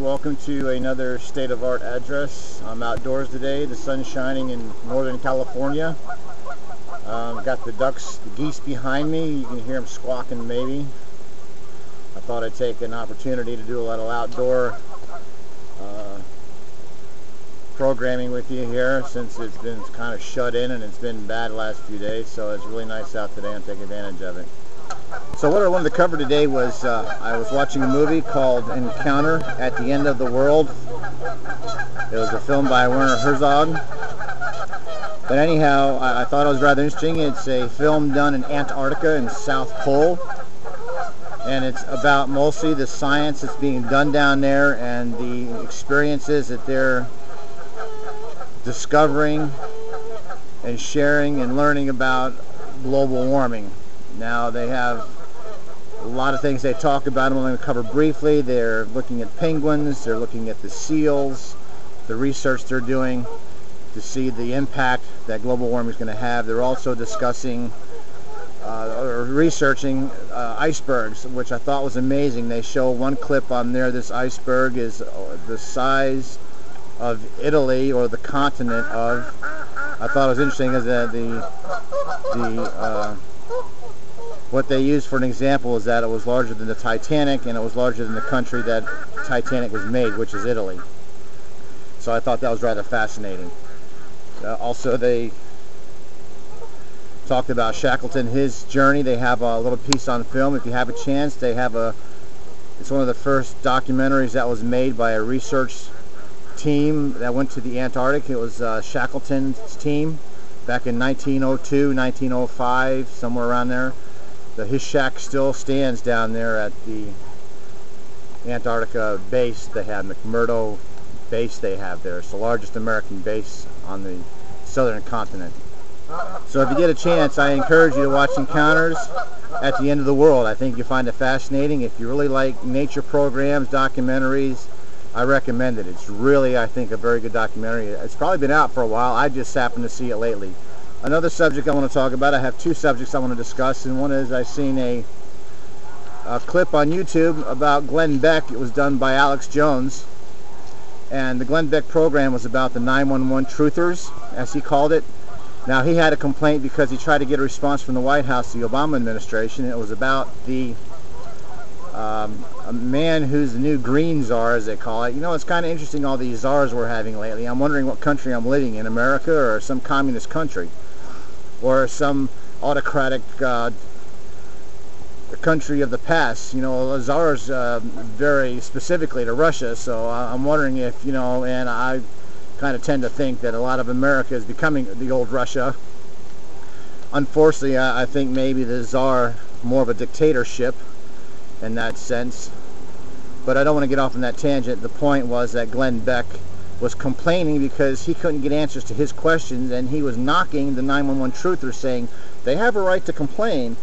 Welcome to another State of Art address. I'm outdoors today. The sun's shining in Northern California. Got the ducks, the geese behind me. You can hear them squawking maybe. I thought I'd take an opportunity to do a little outdoor programming with you here, since it's been kind of shut in and it's been bad the last few days. So it's really nice out today and take advantage of it. So what I wanted to cover today was I was watching a movie called Encounter at the End of the World. It was a film by Werner Herzog. But anyhow, I thought it was rather interesting. It's a film done in Antarctica in South Pole. And it's about mostly the science that's being done down there and the experiences that they're discovering and sharing and learning about global warming. Now they have a lot of things they talk about. I'm going to cover briefly. They're looking at penguins, they're looking at the seals, the research they're doing to see the impact that global warming is going to have. They're also discussing or researching icebergs, which I thought was amazing. They show one clip on there. This iceberg is the size of Italy, or the continent of. I thought it was interesting is that what they used for an example is that it was larger than the Titanic, and it was larger than the country that Titanic was made, which is Italy. So I thought that was rather fascinating. Also, they talked about Shackleton, his journey. They have a little piece on film. If you have a chance, they have it's one of the first documentaries that was made by a research team that went to the Antarctic. It was Shackleton's team back in 1902, 1905, somewhere around there. His shack still stands down there at the Antarctica base they have, McMurdo base they have there. It's the largest American base on the southern continent. So if you get a chance, I encourage you to watch Encounters at the End of the World. I think you'll find it fascinating. If you really like nature programs, documentaries, I recommend it. It's really, I think, a very good documentary. It's probably been out for a while. I just happened to see it lately. Another subject I want to talk about, I have two subjects I want to discuss, and one is I've seen a clip on YouTube about Glenn Beck. It was done by Alex Jones, and the Glenn Beck program was about the 911 truthers, as he called it. Now, he had a complaint because he tried to get a response from the White House, the Obama administration. It was about the a man who's the new green czar, as they call it. You know, it's kind of interesting, all these czars we're having lately. I'm wondering what country I'm living in, America or some communist country, or some autocratic country of the past. You know, czars very specifically to Russia, so I'm wondering if, you know, and I kind of tend to think that a lot of America is becoming the old Russia. Unfortunately, I think maybe the czar more of a dictatorship in that sense, but I don't want to get off on that tangent. The point was that Glenn Beck was complaining because he couldn't get answers to his questions, and he was knocking the 911 truthers, saying they have a right to complain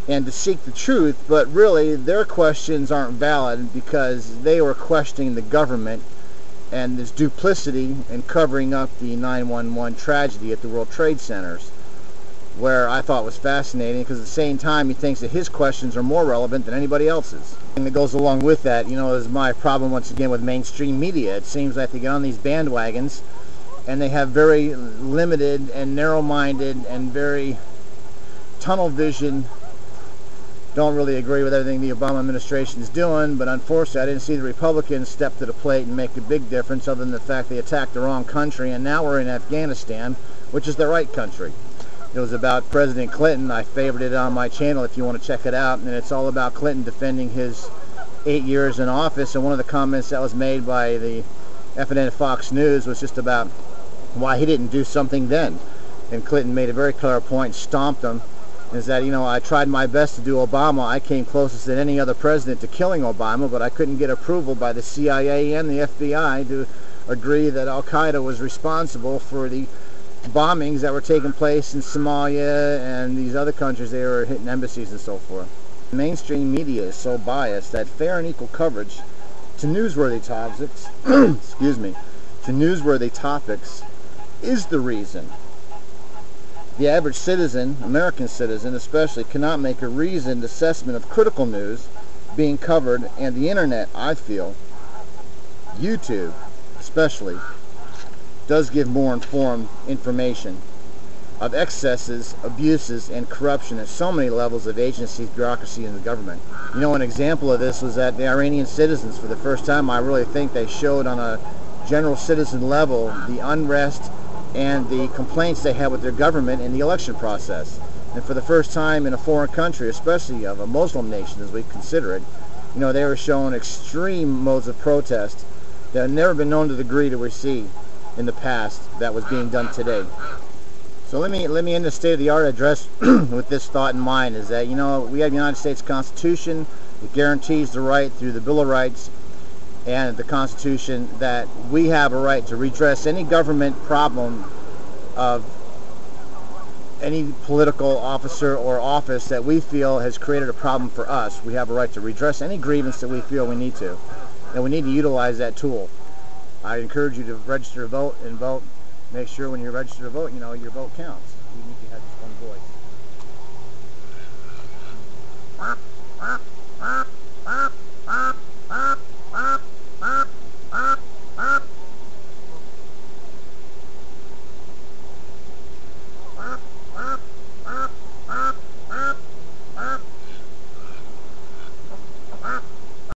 and to seek the truth, but really their questions aren't valid because they were questioning the government and this duplicity in covering up the 911 tragedy at the World Trade Centers, where I thought was fascinating, because at the same time he thinks that his questions are more relevant than anybody else's. And that goes along with that, you know, is my problem once again with mainstream media. It seems like they get on these bandwagons and they have very limited and narrow-minded and very tunnel vision. Don't really agree with everything the Obama administration is doing, but unfortunately I didn't see the Republicans step to the plate and make a big difference, other than the fact they attacked the wrong country, and now we're in Afghanistan, which is the right country. It was about President Clinton. I favored it on my channel if you want to check it out, and it's all about Clinton defending his 8 years in office. And one of the comments that was made by the FNN Fox News was just about why he didn't do something then. And Clinton made a very clear point, stomped him, is that, you know, I tried my best to do Obama. I came closest than any other president to killing Obama, but I couldn't get approval by the CIA and the FBI to agree that Al-Qaeda was responsible for the bombings that were taking place in Somalia and these other countries. They were hitting embassies and so forth. Mainstream media is so biased that fair and equal coverage to newsworthy topics is the reason. The average citizen, American citizen especially, cannot make a reasoned assessment of critical news being covered, and the internet, I feel, YouTube especially does give more informed information of excesses, abuses, and corruption at so many levels of agencies, bureaucracy, and the government. You know, an example of this was that the Iranian citizens, for the first time, I really think they showed on a general citizen level the unrest and the complaints they had with their government in the election process. And for the first time in a foreign country, especially of a Muslim nation as we consider it, you know, they were showing extreme modes of protest that had never been known to the degree that we see in the past that was being done today. So let me end the State of the Art address with this thought in mind, is that, you know, we have the United States Constitution. It guarantees the right through the Bill of Rights and the Constitution that we have a right to redress any government problem of any political officer or office that we feel has created a problem for us. We have a right to redress any grievance that we feel we need to, and we need to utilize that tool. I encourage you to register to vote and vote. Make sure when you register to vote, you know, your vote counts, even if you have just one voice.